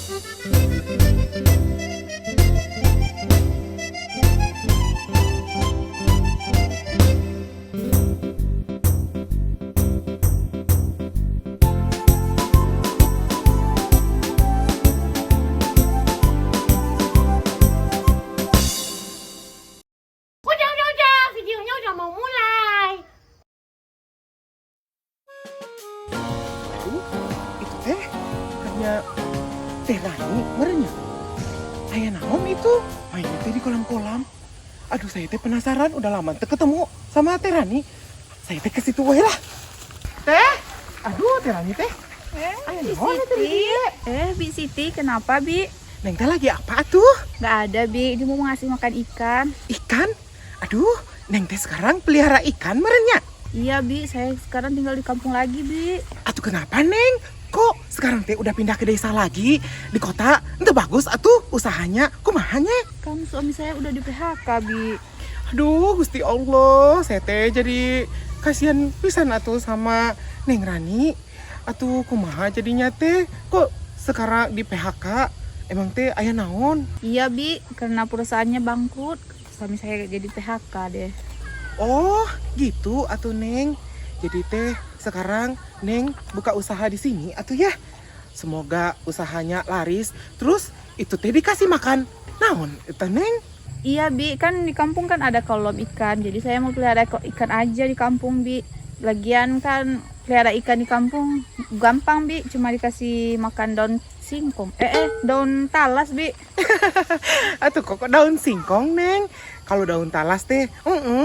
Udah, videonya udah mau mulai. Aduh, itu teh hanya teh Rani merenya. Ayah naon itu mainnya teh di kolam-kolam. Aduh, saya teh penasaran, udah lama teh ketemu sama teh Rani. Saya teh ke situ wae lah. Teh, aduh teh Rani teh. Ayah naon itu di dieu? Bi Siti, kenapa Bi? Neng teh lagi apa tuh? Gak ada Bi, dia mau ngasih makan ikan. Ikan? Aduh, Neng teh sekarang pelihara ikan merenya. Iya Bi, saya sekarang tinggal di kampung lagi Bi. Atuh kenapa Neng? Kok sekarang teh udah pindah ke desa lagi? Di kota, ente bagus atuh usahanya, kumahanya? Kan suami saya udah di PHK Bi. Aduh, Gusti Allah, saya teh jadi kasihan pisan atuh sama Neng Rani. Atuh kumaha jadinya teh? Kok sekarang di PHK? Emang teh aya naon? Iya Bi, karena perusahaannya bangkrut. Suami saya jadi PHK deh. Oh, gitu atuh Neng. Jadi teh sekarang Neng buka usaha di sini atuh ya. Semoga usahanya laris. Terus itu teh dikasih makan naon itu Neng? Iya Bi, kan di kampung kan ada kolam ikan. Jadi saya mau pelihara ikan aja di kampung Bi. Lagian kan pelihara ikan di kampung gampang Bi, cuma dikasih makan daun singkong. Daun talas Bi. Atuh kok daun singkong Neng. Kalau daun talas teh,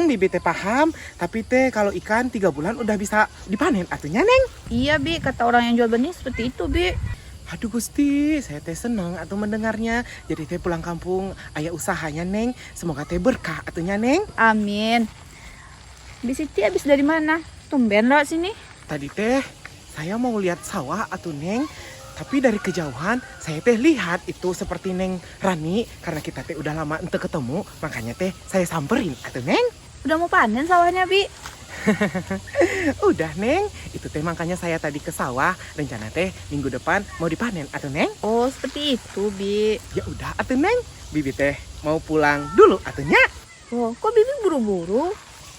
bibi teh paham. Tapi teh kalau ikan 3 bulan udah bisa dipanen atunya Neng. Iya Bi, kata orang yang jual benih seperti itu Bi. Aduh Gusti, saya teh seneng atuh mendengarnya. Jadi teh pulang kampung aya usahanya Neng. Semoga teh berkah atunya Neng. Amin. Bi Siti habis dari mana? Tumben lo sini. Tadi teh saya mau lihat sawah atuh Neng. Tapi dari kejauhan saya teh lihat itu seperti Neng Rani. Karena kita teh udah lama ente ketemu, makanya teh saya samperin atuh Neng. Udah mau panen sawahnya Bi? Udah Neng, itu teh makanya saya tadi ke sawah. Rencana teh minggu depan mau dipanen atuh Neng. Oh seperti itu Bi. Ya udah atuh Neng, bibi teh mau pulang dulu atuhnya. Oh kok Bibi buru-buru?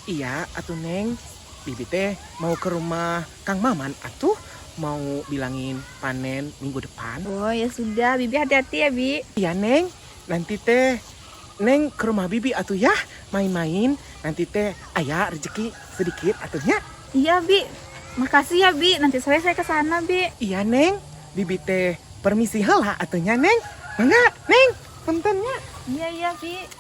Iya atuh Neng, bibi teh mau ke rumah Kang Maman atuh. Mau bilangin panen minggu depan. Oh ya sudah, Bibi hati-hati ya Bi. Iya Neng, nanti teh Neng ke rumah bibi atuh ya, main-main. Nanti teh aya rezeki sedikit atuhnya. Iya Bi, makasih ya Bi. Nanti sore saya ke sana Bi. Iya Neng, bibi teh permisi heula atuhnya Neng. Mangga Neng, puntennya. Iya Bi.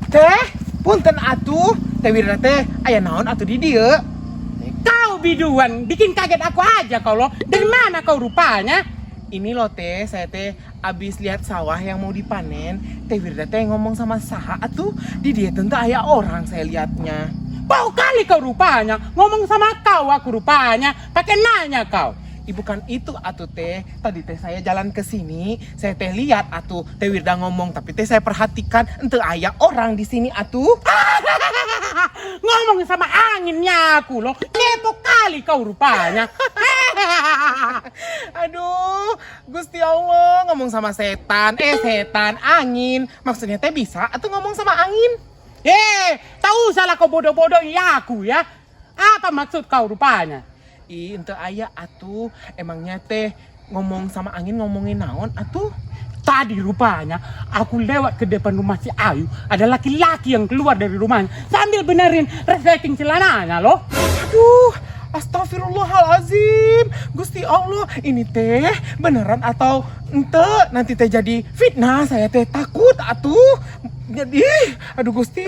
Teh, punten atuh. Teh Wirna teh aya naon atuh di dieu? Kau biduan, bikin kaget aku aja kau loh. Dari mana kau rupanya? Ini loh teh, saya teh abis lihat sawah yang mau dipanen. Teh Wirna teh ngomong sama saha atuh. Di dia tentu aya orang saya lihatnya. Bau kali kau rupanya. Ngomong sama kau aku rupanya. Pakai nanya kau. Bukan itu atuh teh. Tadi teh saya jalan ke sini, saya teh lihat atuh Teh Wirda ngomong, tapi teh saya perhatikan ente aya orang di sini atuh. Ngomong sama anginnya aku loh. Kepo kali kau rupanya. Aduh, Gusti Allah ngomong sama setan, setan, angin. Maksudnya teh bisa atuh ngomong sama angin. Tahu salah kau bodoh-bodoh iya aku ya. Apa maksud kau rupanya? Ente aya atuh, emangnya teh ngomong sama angin ngomongin naon atuh? Tadi rupanya aku lewat ke depan rumah si Ayu. Ada laki-laki yang keluar dari rumahnya sambil benerin resleting celananya loh. Aduh, astagfirullahalazim. Gusti Allah, ini teh beneran atau ente nanti teh jadi fitnah? Saya teh takut atuh. Jadi, aduh Gusti.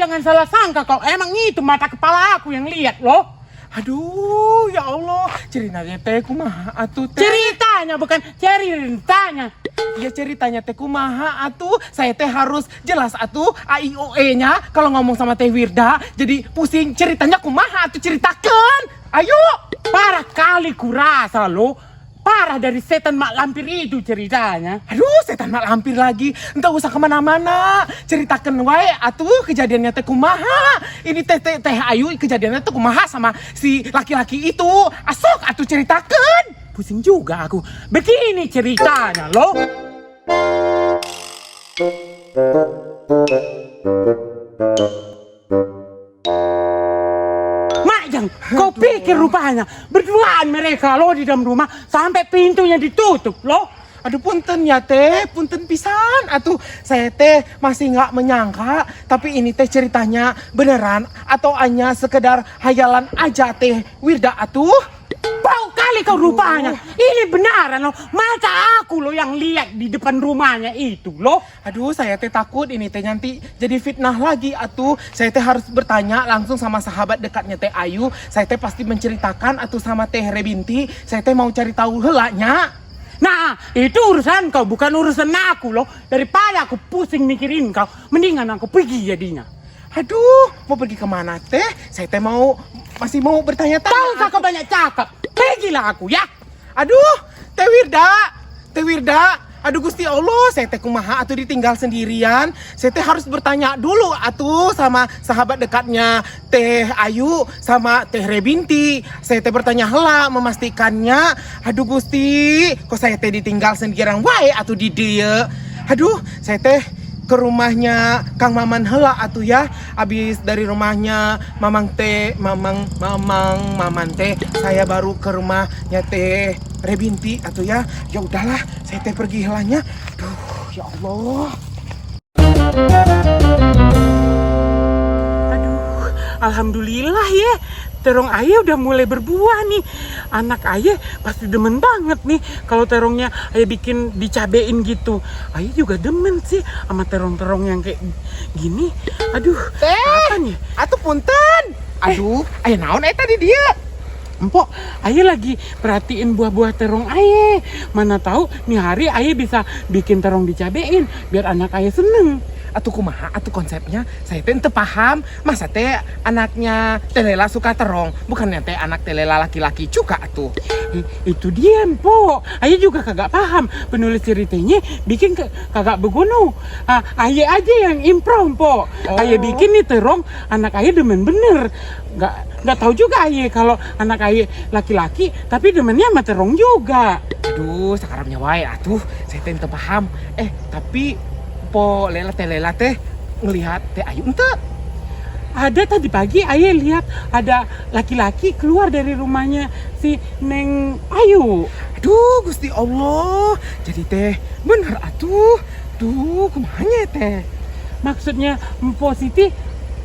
Jangan salah sangka kau. Emang itu mata kepala aku yang lihat loh. Aduh, ya Allah, ceritanya teh kumaha atuh teh? Ceritanya bukan ceritanya. Ya ceritanya teh kumaha atuh? Saya teh harus jelas atuh AIOE-nya kalau ngomong sama Teh Wirda. Jadi pusing ceritanya kumaha atuh ceritakan. Ayo. Parah kali kurasa lo. parah dari setan mak lampir itu ceritanya. Aduh, setan mak lampir lagi. Entah usah kemana-mana. Ceritakan wae atuh kejadiannya teh kumaha. Ini teh Ayu kejadiannya teh kumaha sama si laki-laki itu. Asok atuh ceritakan. Pusing juga aku. Begini ceritanya loh. Majang, kau pikir rupanya berduaan mereka loh di dalam rumah sampai pintunya ditutup loh. Aduh punten ya teh, punten pisan. Atuh saya teh masih nggak menyangka. Tapi ini teh ceritanya beneran atau hanya sekedar hayalan aja teh Wirda atuh. Bau kali kau rupanya. Ini benaran loh. Masa aku loh yang lihat di depan rumahnya itu loh. Aduh saya teh takut ini teh nanti jadi fitnah lagi atuh. Saya teh harus bertanya langsung sama sahabat dekatnya teh Ayu. Saya teh pasti menceritakan atuh sama teh Rebinti. Saya teh mau cari tahu helanya. Nah, itu urusan kau, bukan urusan aku loh. Daripada aku pusing mikirin kau, mendingan aku pergi jadinya. Aduh, mau pergi kemana teh? Saya teh masih mau bertanya-tanya. Tahu kau banyak cakap. Pergilah aku ya. Aduh, Teh Wirda. Aduh Gusti Allah, saya teh kumaha atuh ditinggal sendirian. Saya teh harus bertanya dulu atuh sama sahabat dekatnya Teh Ayu sama Teh Rebinti. Saya teh bertanya heula memastikannya. Aduh Gusti, kok saya teh ditinggal sendirian wae atuh di dieu. Aduh, saya teh ke rumahnya Kang Maman heula atuh ya. Abis dari rumahnya Maman teh saya baru ke rumahnya Teh Rebinti atuh ya. Ya udahlah, saya teh pergi helanya. Duh, ya Allah. Aduh, alhamdulillah ya. Terong ayah udah mulai berbuah nih. Anak ayah pasti demen banget nih kalau terongnya ayah bikin dicabein gitu. Ayah juga demen sih sama terong-terong yang kayak gini. Aduh, kapan ya? Atuh punten. Aduh, aya naon tadi dia? Empok, ayah lagi perhatiin buah-buah terong ayah. Mana tahu nih hari ayah bisa bikin terong dicabein biar anak ayah seneng. Atuh kumaha atuh konsepnya? Saya teh teu paham. Masa teh anaknya Teh Lela suka terong, bukannya teh anak Teh Lela laki-laki juga atuh. Itu dia, Empok. Ayah juga kagak paham. Penulis ceritanya bikin kagak begono. Ayah aja yang improv, Empok. Ayah bikin nih terong, anak ayah demen bener. Nggak tahu juga ayah kalau anak ayah laki-laki, tapi demennya sama terong juga. Aduh, sakaramnya wae atuh. Saya teh teu paham. Tapi Po Teh Lela teh ngelihat Teh Ayu ente? Ada tadi pagi ayah lihat ada laki-laki keluar dari rumahnya si Neng Ayu. Aduh, Gusti Allah. Jadi teh bener atuh. Duh, kumahanya teh? Maksudnya Mpok Siti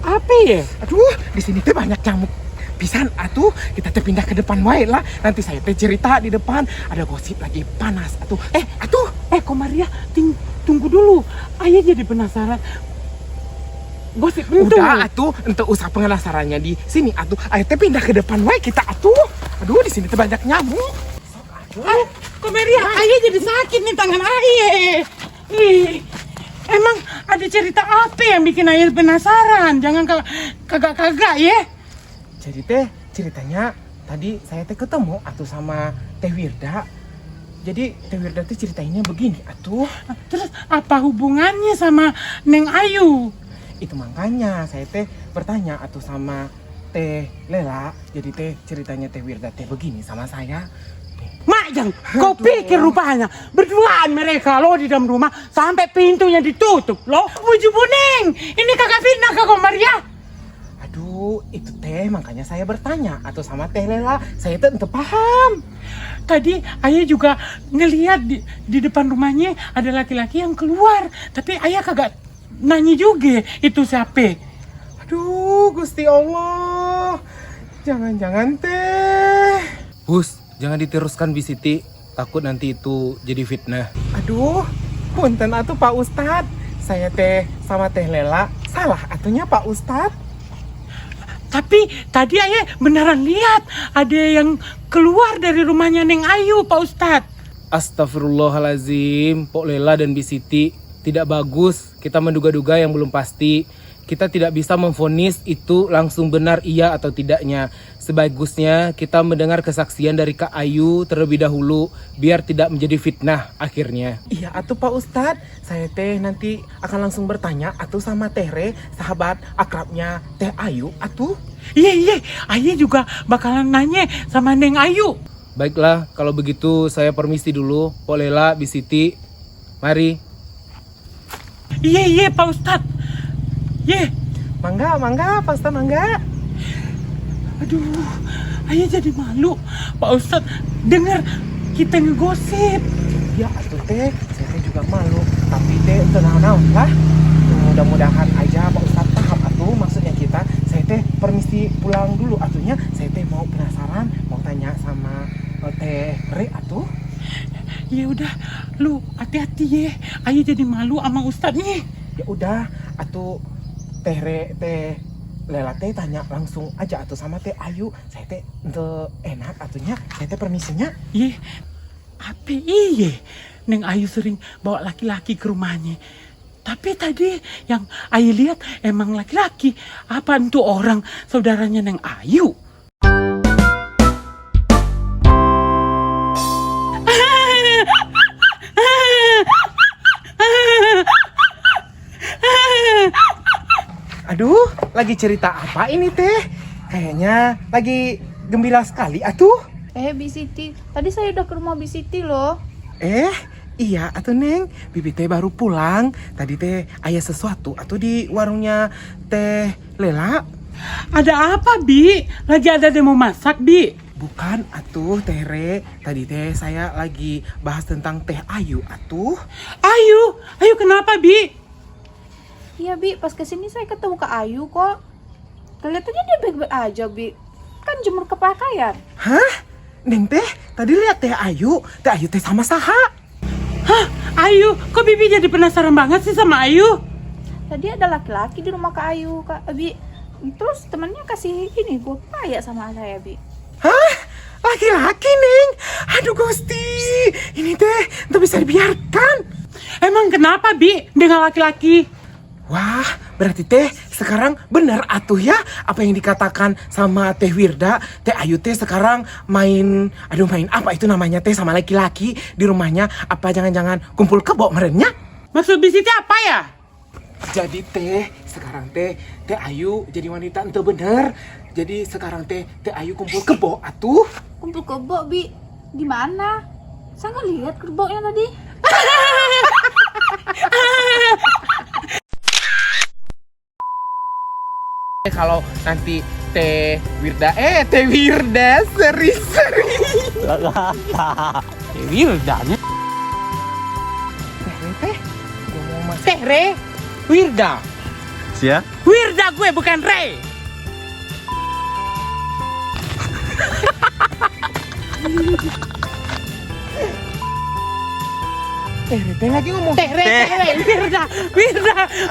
apa ya? Aduh, di sini teh banyak nyamuk pisan atuh. Kita teh pindah ke depan wae lah. Nanti saya teh cerita di depan. Ada gosip lagi panas atuh. Komaria, tunggu dulu. Ayah jadi penasaran. Gosip itu. Udah atuh, ente usah penasarannya di sini atuh. Ayo teh pindah ke depan wae kita atuh. Aduh, di sini teh banyak nyamuk. Komaria, ayah jadi sakit nih tangan ayah. Ih, emang ada cerita apa yang bikin ayah penasaran? Jangan kagak ya. Jadi teh ceritanya tadi saya teh ketemu atuh sama Teh Wirda. Jadi Teh Wirda teh ceritainnya begini atuh. Terus apa hubungannya sama Neng Ayu? Itu makanya saya teh bertanya atuh sama Teh Lela. Jadi teh ceritanya Teh Wirda teh begini sama saya. Majang, kau pikir rupanya berduaan mereka loh di dalam rumah sampai pintunya ditutup loh. Buju Buning, ini kagak fitnah kak Komaria. Aduh, itu teh makanya saya bertanya atau sama Teh Lela. Saya teh ente paham. Tadi ayah juga ngelihat di depan rumahnya ada laki-laki yang keluar. Tapi ayah kagak nanya juga itu siapa. Aduh, Gusti Allah. Jangan-jangan teh. Hus, jangan diteruskan Bi Siti. Takut nanti itu jadi fitnah. Aduh, punten atuh Pak Ustadz. Saya teh sama Teh Lela salah atunya Pak Ustadz. Tapi tadi ayah beneran lihat ada yang keluar dari rumahnya Neng Ayu, Pak Ustadz. Astagfirullahalazim, Pok Lela dan Bi Siti. Tidak bagus kita menduga-duga yang belum pasti. kita tidak bisa memvonis itu langsung benar iya atau tidaknya. Sebagusnya kita mendengar kesaksian dari Kak Ayu terlebih dahulu biar tidak menjadi fitnah akhirnya. Iya atuh Pak Ustadz, saya teh nanti akan langsung bertanya atuh sama Teh Re, sahabat akrabnya Teh Ayu atuh. Iya, ayah juga bakalan nanya sama Neng Ayu. Baiklah, kalau begitu saya permisi dulu. Pok Lela, Bisiti, mari. Iya, Pak Ustadz. Iya. Mangga Pak Ustadz, mangga. Aduh, ayah jadi malu. Pak Ustadz, dengar kita ngegosip. Ya atuh Teh, saya teh juga malu. Tapi Teh tenang lah. Mudah-mudahan aja Pak Ustadz paham atuh maksudnya kita. Saya teh permisi pulang dulu atuhnya. Saya teh mau penasaran, mau tanya sama Teh Re atuh. Ya udah, lu hati-hati ya. Ayah jadi malu sama Ustadz nih. Ya udah, atuh Teh Re, Teh Lela teh tanya langsung aja atuh sama Teh Ayu. Saya teh ente enak atuhnya. Saya teh permisinya. Iya, apa iya? Neng Ayu sering bawa laki-laki ke rumahnya. Tapi tadi yang Ayu lihat emang laki-laki. Apa itu orang saudaranya Neng Ayu? Aduh, lagi cerita apa ini Teh? Kayaknya lagi gembira sekali atuh. Bisiti, tadi saya udah ke rumah Bisiti loh. Iya atuh Neng, Bibi Teh baru pulang. Tadi Teh aya sesuatu atuh di warungnya Teh Lela. Ada apa, Bi? Lagi ada demo masak, Bi? Bukan atuh Teh Re, tadi Teh saya lagi bahas tentang Teh Ayu atuh. Ayu kenapa, Bi? Iya Bi, pas kesini saya ketemu Kak Ayu kok. Kelihatannya dia baik-baik aja Bi. Kan jemur kepakaian. Hah? Neng Teh, tadi lihat Teh Ayu teh sama saha? Hah? Ayu, kok Bibi jadi penasaran banget sih sama Ayu? Tadi ada laki-laki di rumah Kak Ayu, Kak Bi. Terus temennya kasih ini, gue payah sama saya Bi. Hah? Laki-laki Neng? Aduh Gusti, ini Teh nggak bisa dibiarkan. Emang kenapa, Bi, dengan laki-laki? Wah, berarti Teh sekarang benar atuh ya apa yang dikatakan sama Teh Wirda. Teh Ayu Teh sekarang main apa itu namanya Teh sama laki-laki di rumahnya. Apa jangan-jangan kumpul kebo merenya? Maksud Bisiti apa ya? Jadi Teh sekarang Teh Ayu jadi wanita ente bener. Jadi sekarang Teh Ayu kumpul kebo atuh. Kumpul kebo Bi, di mana? Saya nggak lihat kebonya tadi. Kalau nanti Teh Wirda seri Wirdanya. Teh mau masuk. Teh Re, Wirda. Sia? Wirda gue bukan Re. Teh lagi ngomong. Teh Re, Wirda.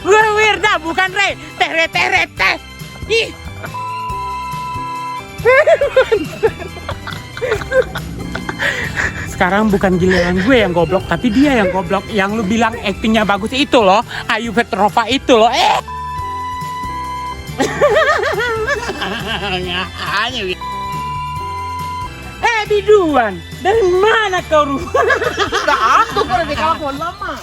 Gue Wirda bukan Re. Teh Re. Ih. Sekarang bukan giliran gue yang goblok, tapi dia yang goblok. Yang lu bilang aktingnya bagus itu loh, Ayu Petrova itu loh. Biduan, dari mana kau? Atuh pada kalau lama.